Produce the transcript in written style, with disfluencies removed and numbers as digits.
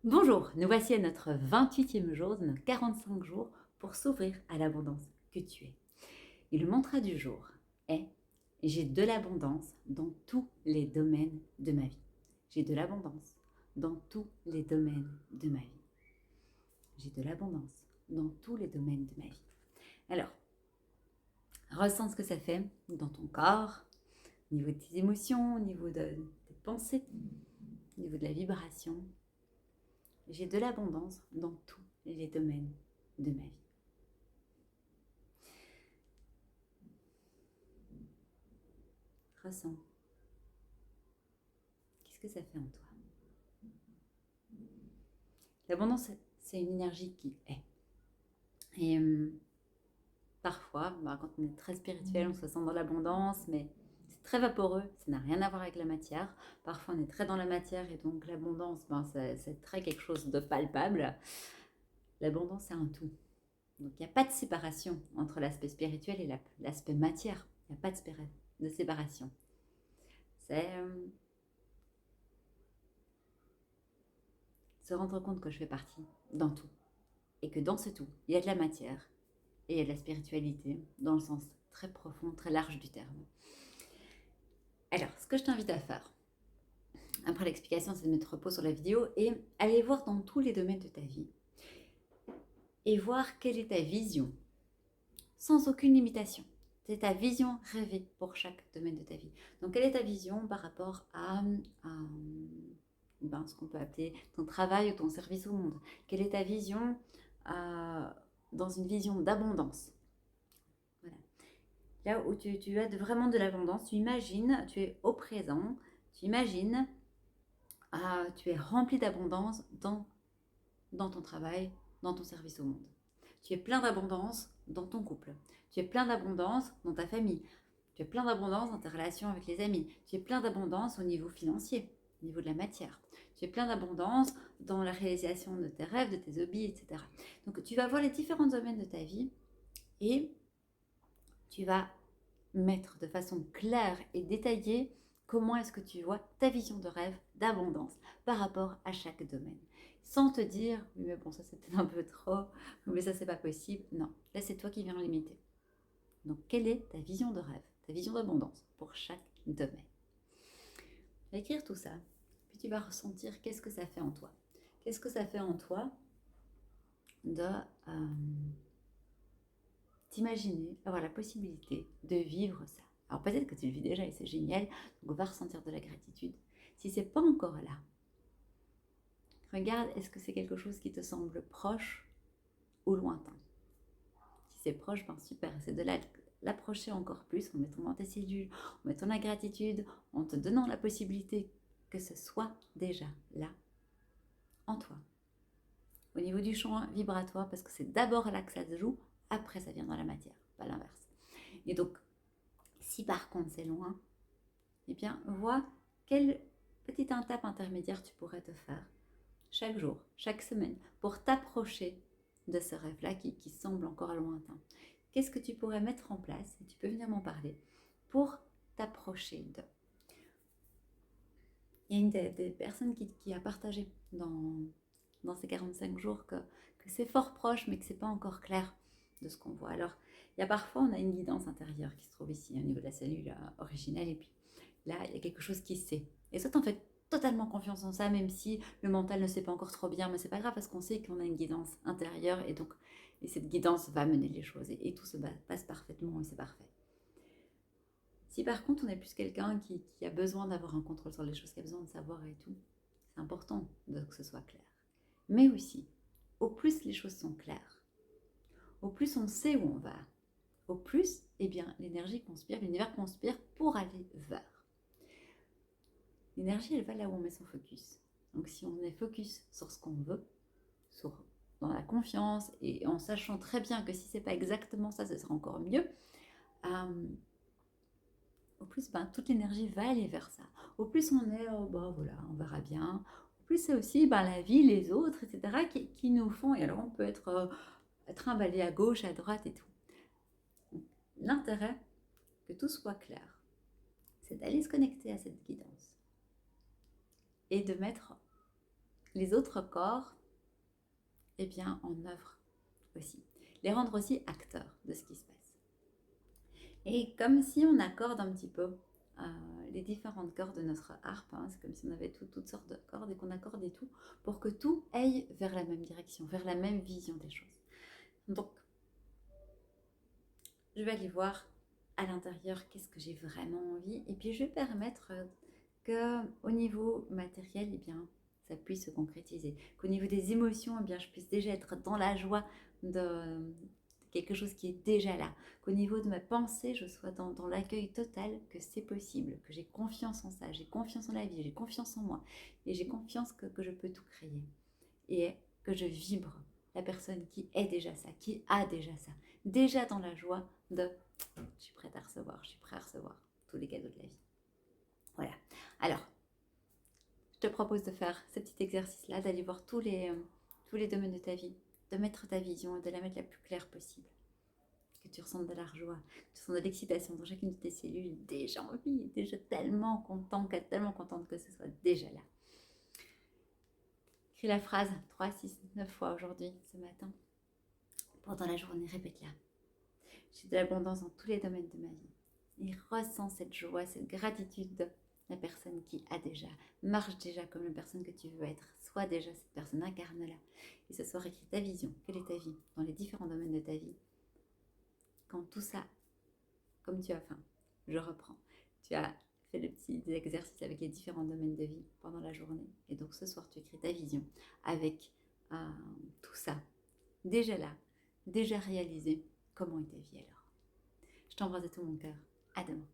Bonjour, nous voici à notre 28e jour de nos 45 jours pour s'ouvrir à l'abondance que tu es. Et le mantra du jour est: j'ai de l'abondance dans tous les domaines de ma vie. J'ai de l'abondance dans tous les domaines de ma vie. J'ai de l'abondance dans tous les domaines de ma vie. Alors, ressens ce que ça fait dans ton corps, au niveau de tes émotions, au niveau de tes pensées, au niveau de la vibration. J'ai de l'abondance dans tous les domaines de ma vie. Ressens. Qu'est-ce que ça fait en toi? L'abondance, c'est une énergie qui est. Et parfois, quand on est très spirituel, on se sent dans l'abondance, mais c'est très vaporeux, ça n'a rien à voir avec la matière. Parfois, on est très dans la matière et donc l'abondance, c'est très quelque chose de palpable. L'abondance, c'est un tout. Donc, il n'y a pas de séparation entre l'aspect spirituel et l'aspect matière. Il n'y a pas de séparation. C'est se rendre compte que je fais partie dans tout. Et que dans ce tout, il y a de la matière et il y a de la spiritualité dans le sens très profond, très large du terme. Alors, ce que je t'invite à faire, après l'explication, c'est de mettre pause sur la vidéo et aller voir dans tous les domaines de ta vie et voir quelle est ta vision, sans aucune limitation. C'est ta vision rêvée pour chaque domaine de ta vie. Donc, quelle est ta vision par rapport à ce qu'on peut appeler ton travail ou ton service au monde? Quelle est ta vision dans une vision d'abondance? Voilà. Là où tu as vraiment de l'abondance, tu imagines, tu es au présent, tu imagines, tu es rempli d'abondance dans ton travail, dans ton service au monde. Tu es plein d'abondance dans ton couple. Tu es plein d'abondance dans ta famille. Tu es plein d'abondance dans tes relations avec les amis. Tu es plein d'abondance au niveau financier, au niveau de la matière. Tu es plein d'abondance dans la réalisation de tes rêves, de tes hobbies, etc. Donc tu vas voir les différents domaines de ta vie et tu vas mettre de façon claire et détaillée comment est-ce que tu vois ta vision de rêve d'abondance par rapport à chaque domaine. Sans te dire, oui mais bon ça c'est peut-être un peu trop, mais ça c'est pas possible. Non, là c'est toi qui viens limiter. Donc quelle est ta vision de rêve, ta vision d'abondance pour chaque domaine? Tu vas écrire tout ça, puis tu vas ressentir qu'est-ce que ça fait en toi. Qu'est-ce que ça fait en toi de t'imaginer avoir la possibilité de vivre ça. Alors peut-être que tu le vis déjà et c'est génial, donc on va ressentir de la gratitude. Si c'est pas encore là, regarde, est-ce que c'est quelque chose qui te semble proche ou lointain? Si c'est proche, ben super, c'est de l'approcher encore plus en mettant dans tes cellules, en mettant la gratitude, en te donnant la possibilité que ce soit déjà là, en toi. Au niveau du champ vibratoire, parce que c'est d'abord là que ça se joue, après ça vient dans la matière, pas l'inverse. Et donc, si par contre c'est loin, eh bien, vois quelle petite étape intermédiaire tu pourrais te faire chaque jour, chaque semaine, pour t'approcher de ce rêve-là qui semble encore lointain. Qu'est-ce que tu pourrais mettre en place, et tu peux venir m'en parler, pour t'approcher de... Il y a une des personnes qui a partagé dans ces 45 jours que c'est fort proche, mais que c'est pas encore clair de ce qu'on voit. Alors, il y a parfois, on a une guidance intérieure qui se trouve ici, au niveau de la cellule originelle, et puis là, il y a quelque chose qui sait. Et ça, t'en fais totalement confiance en ça, même si le mental ne sait pas encore trop bien, mais c'est pas grave parce qu'on sait qu'on a une guidance intérieure et cette guidance va mener les choses et tout se passe parfaitement et c'est parfait. Si par contre on est plus quelqu'un qui a besoin d'avoir un contrôle sur les choses, qui a besoin de savoir et tout, c'est important que ce soit clair. Mais aussi, au plus les choses sont claires, au plus on sait où on va, au plus, eh bien, l'énergie conspire, l'univers conspire pour aller vers. L'énergie, elle va là où on met son focus. Donc si on est focus sur ce qu'on veut, dans la confiance et en sachant très bien que si c'est pas exactement ça, ce sera encore mieux, au plus toute l'énergie va aller vers ça. Au plus on est, voilà, on verra bien. Au plus c'est aussi la vie, les autres, etc. qui nous font, et alors on peut être trimballé à gauche, à droite et tout. L'intérêt, que tout soit clair, c'est d'aller se connecter à cette guidance et de mettre les autres corps, eh bien, en œuvre aussi. Les rendre aussi acteurs de ce qui se passe. Et comme si on accorde un petit peu les différentes cordes de notre harpe, hein, c'est comme si on avait toutes sortes de cordes et qu'on accordait tout pour que tout aille vers la même direction, vers la même vision des choses. Donc, je vais aller voir à l'intérieur qu'est-ce que j'ai vraiment envie et puis je vais permettre qu'au niveau matériel, eh bien, ça puisse se concrétiser. Qu'au niveau des émotions, eh bien, je puisse déjà être dans la joie de quelque chose qui est déjà là. Qu'au niveau de ma pensée, je sois dans l'accueil total, que c'est possible, que j'ai confiance en ça, j'ai confiance en la vie, j'ai confiance en moi et j'ai confiance que je peux tout créer. Et que je vibre la personne qui est déjà ça, qui a déjà ça, déjà dans la joie de je suis prête à recevoir, je suis prêt à recevoir tous les cadeaux de la vie. Voilà. Alors, je te propose de faire ce petit exercice-là, d'aller voir tous les domaines de ta vie, de mettre ta vision et de la mettre la plus claire possible. Que tu ressentes de la joie, que tu ressentes de l'excitation dans chacune de tes cellules, déjà envie, déjà tellement contente que ce soit déjà là. Écris la phrase 3, 6, 9 fois aujourd'hui, ce matin. Pendant la journée, répète-la. J'ai de l'abondance dans tous les domaines de ma vie. Et ressens cette joie, cette gratitude de la personne qui a déjà, marche déjà comme la personne que tu veux être, sois déjà cette personne, incarne-la. Et ce soir, écris ta vision, quelle est ta vie dans les différents domaines de ta vie. Quand tout ça, comme tu as faim, je reprends, tu as fait le petit exercice avec les différents domaines de vie pendant la journée. Et donc ce soir, tu écris ta vision avec tout ça, déjà là, déjà réalisé. Comment est ta vie alors? Je t'embrasse de tout mon cœur. À demain.